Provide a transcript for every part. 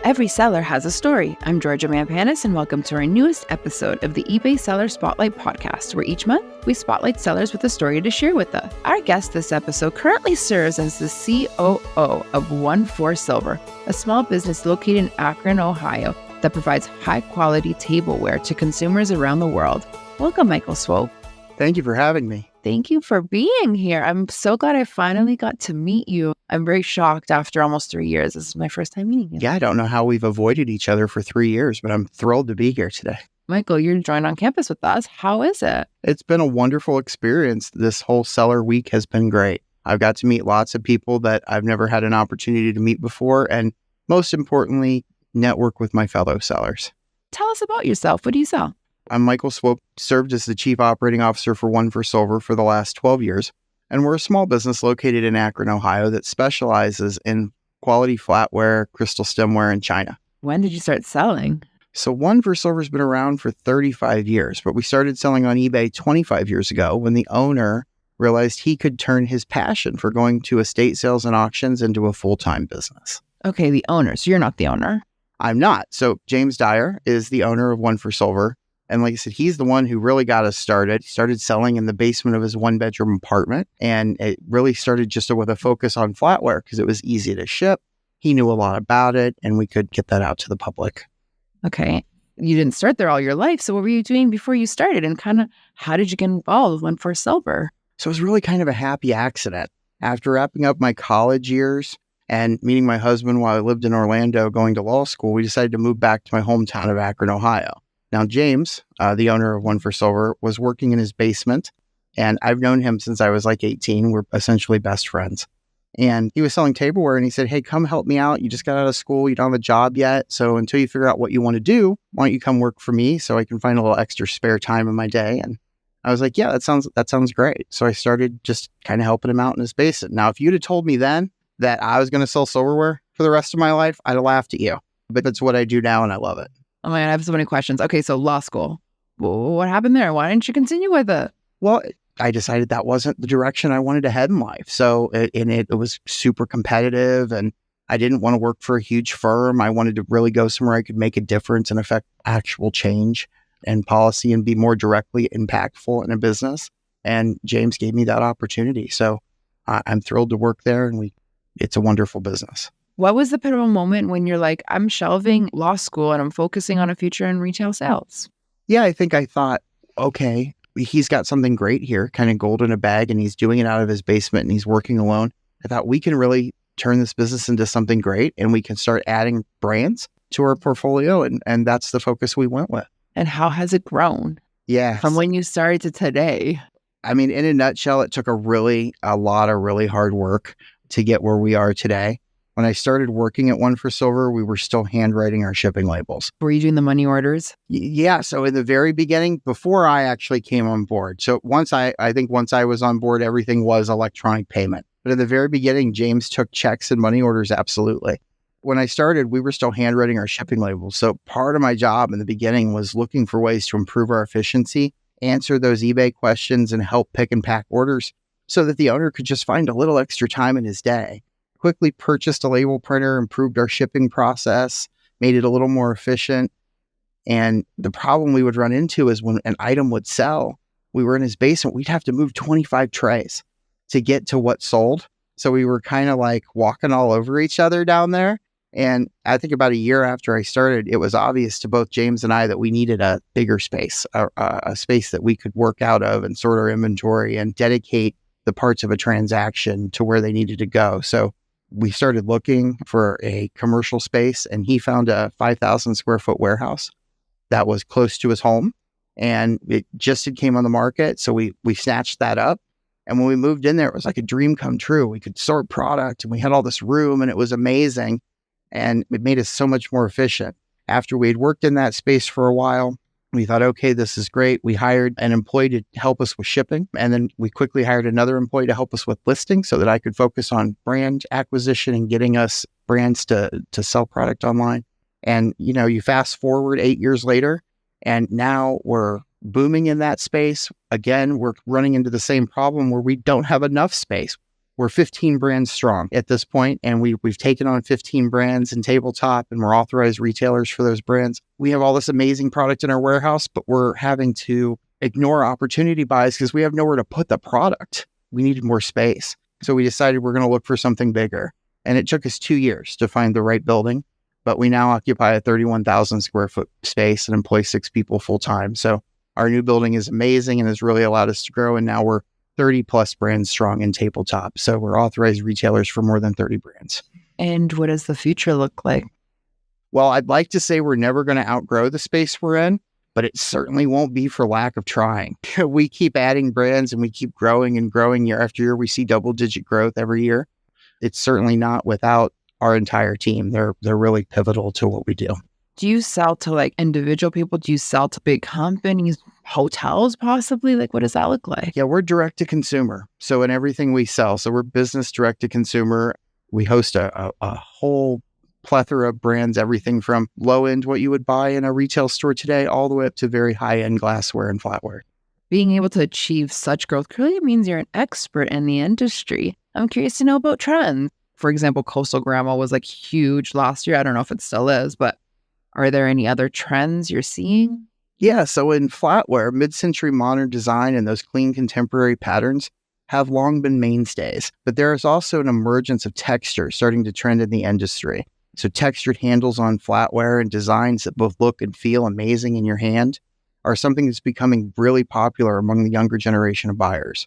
Every seller has a story. I'm Georgia Mampanis, and welcome to our newest episode of the eBay Seller Spotlight podcast, where each month we spotlight sellers with a story to share with us. Our guest this episode currently serves as the COO of One4Silver, a small business located in Akron, Ohio, that provides high-quality tableware to consumers around the world. Welcome, Michael Swope. Thank you for having me. Thank you for being here. I'm so glad I finally got to meet you. I'm very shocked after almost 3 years. This is my first time meeting you. Yeah, I don't know how we've avoided each other for 3 years, but I'm thrilled to be here today. Michael, you're joined on campus with us. How is it? It's been a wonderful experience. This whole seller week has been great. I've got to meet lots of people that I've never had an opportunity to meet before, and most importantly, network with my fellow sellers. Tell us about yourself. What do you sell? I'm Michael Swope, served as the Chief Operating Officer for One4Silver for the last 12 years, and we're a small business located in Akron, Ohio that specializes in quality flatware, crystal stemware, and china. When did you start selling? So One4Silver's been around for 35 years, but we started selling on eBay 25 years ago when the owner realized he could turn his passion for going to estate sales and auctions into a full-time business. Okay, the owner. So you're not the owner. I'm not. So James Dyer is the owner of One4Silver. And like I said, he's the one who really got us started. He started selling in the basement of his one-bedroom apartment. And it really started just with a focus on flatware because it was easy to ship. He knew a lot about it, and we could get that out to the public. Okay. You didn't start there all your life. So what were you doing before you started? And kind of how did you get involved with One4Silver? So it was really kind of a happy accident. After wrapping up my college years and meeting my husband while I lived in Orlando going to law school, we decided to move back to my hometown of Akron, Ohio. Now, James, the owner of One4Silver, was working in his basement, and I've known him since I was like 18. We're essentially best friends. And he was selling tableware, and he said, hey, come help me out. You just got out of school. You don't have a job yet. So until you figure out what you want to do, why don't you come work for me so I can find a little extra spare time in my day? And I was like, yeah, that sounds great. So I started just kind of helping him out in his basement. Now, if you'd have told me then that I was going to sell silverware for the rest of my life, I'd have laughed at you. But that's what I do now, and I love it. Oh my God, I have so many questions. Okay, so law school. What happened there? Why didn't you continue with it? Well, I decided that wasn't the direction I wanted to head in life. So it was super competitive, and I didn't want to work for a huge firm. I wanted to really go somewhere I could make a difference and affect actual change and policy and be more directly impactful in a business. And James gave me that opportunity. So I'm thrilled to work there, and it's a wonderful business. What was the pivotal moment when you're like, I'm shelving law school and I'm focusing on a future in retail sales? Yeah, I think I thought, okay, he's got something great here, kind of gold in a bag, and he's doing it out of his basement and he's working alone. I thought we can really turn this business into something great, and we can start adding brands to our portfolio. And that's the focus we went with. And how has it grown? Yeah. From when you started to today? I mean, in a nutshell, it took a lot of really hard work to get where we are today. When I started working at One4Silver, we were still handwriting our shipping labels. Were you doing the money orders? Yeah. So in the very beginning, before I actually came on board. So once I was on board, everything was electronic payment. But in the very beginning, James took checks and money orders. Absolutely. When I started, we were still handwriting our shipping labels. So part of my job in the beginning was looking for ways to improve our efficiency, answer those eBay questions, and help pick and pack orders so that the owner could just find a little extra time in his day. Quickly purchased a label printer, improved our shipping process, made it a little more efficient. And the problem we would run into is when an item would sell, we were in his basement, we'd have to move 25 trays to get to what sold. So we were kind of like walking all over each other down there. And I think about a year after I started, it was obvious to both James and I that we needed a bigger space, a space that we could work out of and sort our inventory and dedicate the parts of a transaction to where they needed to go. So we started looking for a commercial space, and he found a 5,000 square foot warehouse that was close to his home, and it came on the market. So we snatched that up. And when we moved in there, it was like a dream come true. We could sort product, and we had all this room, and it was amazing. And it made us so much more efficient. After we had worked in that space for a while, we thought, okay, this is great. We hired an employee to help us with shipping. And then we quickly hired another employee to help us with listing so that I could focus on brand acquisition and getting us brands to sell product online. And, you fast forward 8 years later, and now we're booming in that space. Again, we're running into the same problem where we don't have enough space. We're 15 brands strong at this point, and we've taken on 15 brands in tabletop, and we're authorized retailers for those brands. We have all this amazing product in our warehouse, but we're having to ignore opportunity buys because we have nowhere to put the product. We needed more space. So we decided we're going to look for something bigger. And it took us 2 years to find the right building, but we now occupy a 31,000 square foot space and employ 6 people full time. So our new building is amazing and has really allowed us to grow. And now we're 30 plus brands strong in tabletop. So we're authorized retailers for more than 30 brands. And what does the future look like? Well, I'd like to say we're never going to outgrow the space we're in, but it certainly won't be for lack of trying. We keep adding brands and we keep growing and growing year after year. We see double-digit growth every year. It's certainly not without our entire team. They're really pivotal to what we do. Do you sell to like individual people? Do you sell to big companies, hotels possibly? Like, what does that look like? Yeah, we're direct to consumer. So in everything we sell, so we're business direct to consumer. We host a whole plethora of brands, everything from low end, what you would buy in a retail store today, all the way up to very high end glassware and flatware. Being able to achieve such growth clearly means you're an expert in the industry. I'm curious to know about trends. For example, coastal grandma was like huge last year. I don't know if it still is, but are there any other trends you're seeing? Yeah, so in flatware, mid-century modern design and those clean contemporary patterns have long been mainstays, but there is also an emergence of texture starting to trend in the industry. So textured handles on flatware and designs that both look and feel amazing in your hand are something that's becoming really popular among the younger generation of buyers.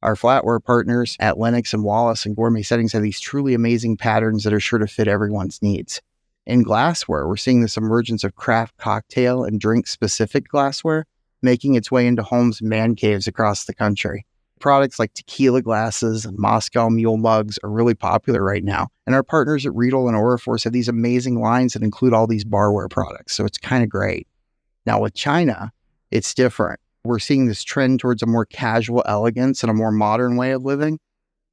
Our flatware partners at Lennox and Wallace and Gourmet Settings have these truly amazing patterns that are sure to fit everyone's needs. In glassware, we're seeing this emergence of craft cocktail and drink-specific glassware making its way into homes and man caves across the country. Products like tequila glasses and Moscow Mule mugs are really popular right now. And our partners at Riedel and Auraforce have these amazing lines that include all these barware products. So it's kind of great. Now with China, it's different. We're seeing this trend towards a more casual elegance and a more modern way of living.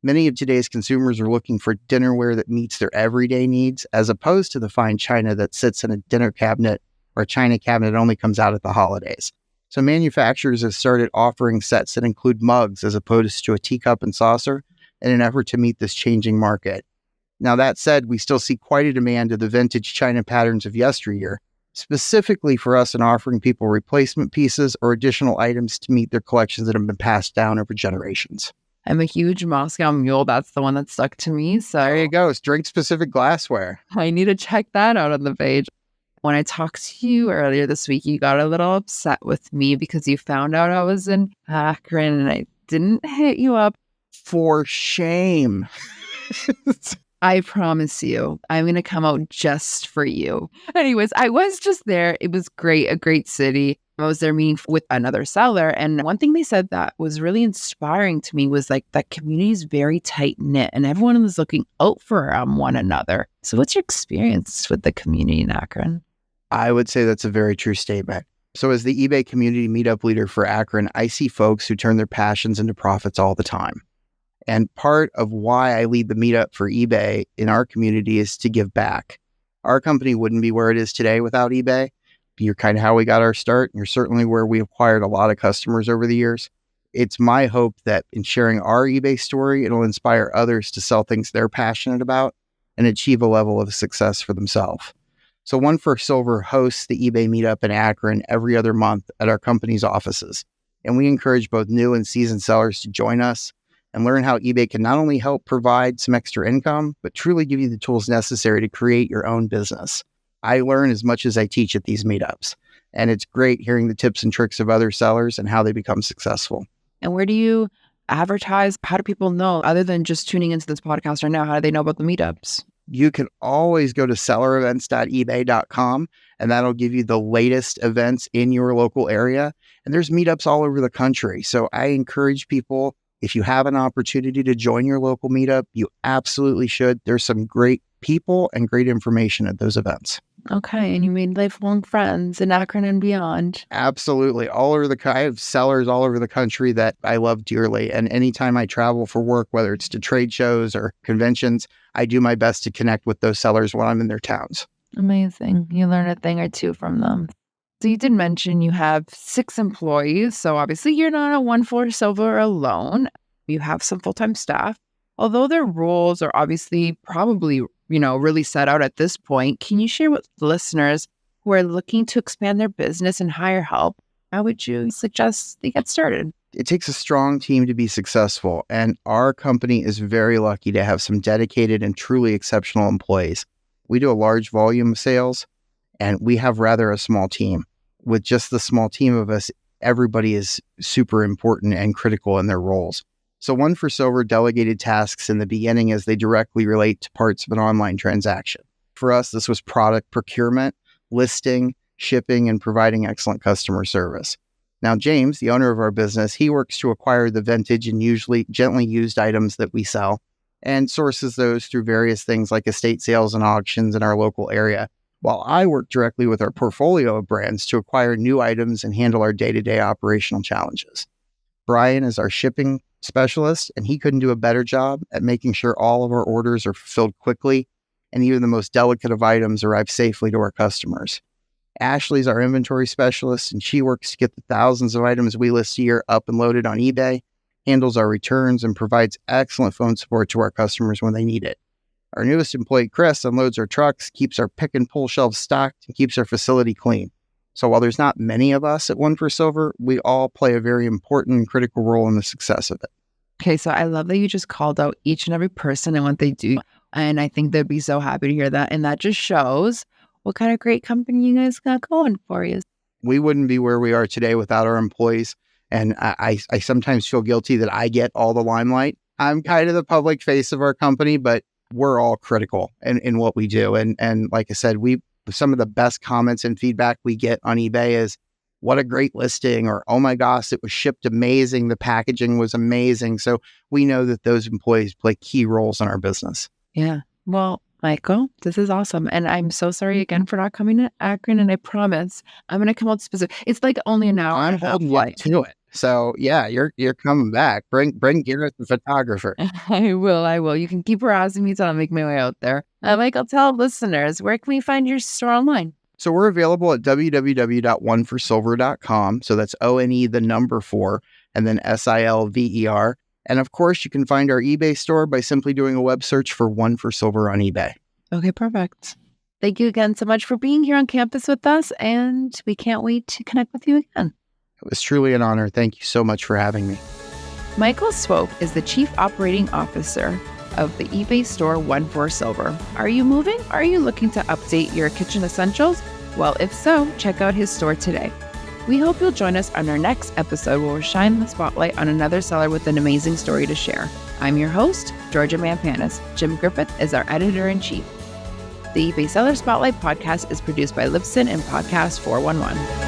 Many of today's consumers are looking for dinnerware that meets their everyday needs, as opposed to the fine china that sits in a dinner cabinet or a china cabinet that only comes out at the holidays. So manufacturers have started offering sets that include mugs as opposed to a teacup and saucer in an effort to meet this changing market. Now, that said, we still see quite a demand of the vintage china patterns of yesteryear, specifically for us in offering people replacement pieces or additional items to meet their collections that have been passed down over generations. I'm a huge Moscow Mule. That's the one that stuck to me. So there you go. It's drink-specific glassware. I need to check that out on the page. When I talked to you earlier this week, you got a little upset with me because you found out I was in Akron and I didn't hit you up. For shame. I promise you, I'm going to come out just for you. Anyways, I was just there. It was great, a great city. I was there meeting with another seller. And one thing they said that was really inspiring to me was like that community is very tight knit and everyone was looking out for one another. So what's your experience with the community in Akron? I would say that's a very true statement. So as the eBay community meetup leader for Akron, I see folks who turn their passions into profits all the time. And part of why I lead the meetup for eBay in our community is to give back. Our company wouldn't be where it is today without eBay. You're kind of how we got our start. You're certainly where we acquired a lot of customers over the years. It's my hope that in sharing our eBay story, it'll inspire others to sell things they're passionate about and achieve a level of success for themselves. So One4Silver hosts the eBay meetup in Akron every other month at our company's offices. And we encourage both new and seasoned sellers to join us and learn how eBay can not only help provide some extra income, but truly give you the tools necessary to create your own business. I learn as much as I teach at these meetups, and it's great hearing the tips and tricks of other sellers and how they become successful. And where do you advertise? How do people know, other than just tuning into this podcast right now, how do they know about the meetups? You can always go to sellerevents.ebay.com, and that'll give you the latest events in your local area. And there's meetups all over the country. So I encourage people, if you have an opportunity to join your local meetup, you absolutely should. There's some great people and great information at those events. Okay. And you made lifelong friends in Akron and beyond. Absolutely. I have sellers all over the country that I love dearly. And anytime I travel for work, whether it's to trade shows or conventions, I do my best to connect with those sellers when I'm in their towns. Amazing. You learn a thing or two from them. So you did mention you have 6 employees. So obviously you're not a One4Silver alone. You have some full-time staff. Although their roles are obviously probably, really set out at this point, can you share with listeners who are looking to expand their business and hire help? How would you suggest they get started? It takes a strong team to be successful, and our company is very lucky to have some dedicated and truly exceptional employees. We do a large volume of sales, and we have rather a small team. With just the small team of us, everybody is super important and critical in their roles. So One4Silver delegated tasks in the beginning as they directly relate to parts of an online transaction. For us, this was product procurement, listing, shipping, and providing excellent customer service. Now, James, the owner of our business, he works to acquire the vintage and usually gently used items that we sell and sources those through various things like estate sales and auctions in our local area, while I work directly with our portfolio of brands to acquire new items and handle our day-to-day operational challenges. Brian is our shipping specialist, and he couldn't do a better job at making sure all of our orders are fulfilled quickly and even the most delicate of items arrive safely to our customers. Ashley's our inventory specialist, and she works to get the thousands of items we list a year up and loaded on eBay, handles our returns, and provides excellent phone support to our customers when they need it. Our newest employee, Chris, unloads our trucks, keeps our pick and pull shelves stocked, and keeps our facility clean. So while there's not many of us at One4Silver, we all play a very important and critical role in the success of it. Okay, so I love that you just called out each and every person and what they do. And I think they'd be so happy to hear that. And that just shows what kind of great company you guys got going for you. We wouldn't be where we are today without our employees. And I sometimes feel guilty that I get all the limelight. I'm kind of the public face of our company, but we're all critical in what we do. And like I said, some of the best comments and feedback we get on eBay is, what a great listing, or, oh my gosh, it was shipped amazing. The packaging was amazing. So we know that those employees play key roles in our business. Yeah. Well, Michael, this is awesome. And I'm so sorry again for not coming to Akron. And I promise I'm going to come out specific. It's like only an hour. I'm holding you to it. So yeah, you're coming back. Bring Garrett, the photographer. I will. You can keep harassing me till I make my way out there. Michael, tell listeners, where can we find your store online? So we're available at www.one4silver.com. So that's ONE, the number 4, and then SILVER. And of course, you can find our eBay store by simply doing a web search for One4Silver on eBay. Okay, perfect. Thank you again so much for being here on campus with us, and we can't wait to connect with you again. It was truly an honor. Thank you so much for having me. Michael Swope is the Chief Operating Officer of the eBay store One4Silver. Are you moving? Are you looking to update your kitchen essentials? Well, if so, check out his store today. We hope you'll join us on our next episode where we'll shine the spotlight on another seller with an amazing story to share. I'm your host, Georgia Mampanis. Jim Griffith is our editor-in-chief. The eBay Seller Spotlight podcast is produced by Libsyn and Podcast 411.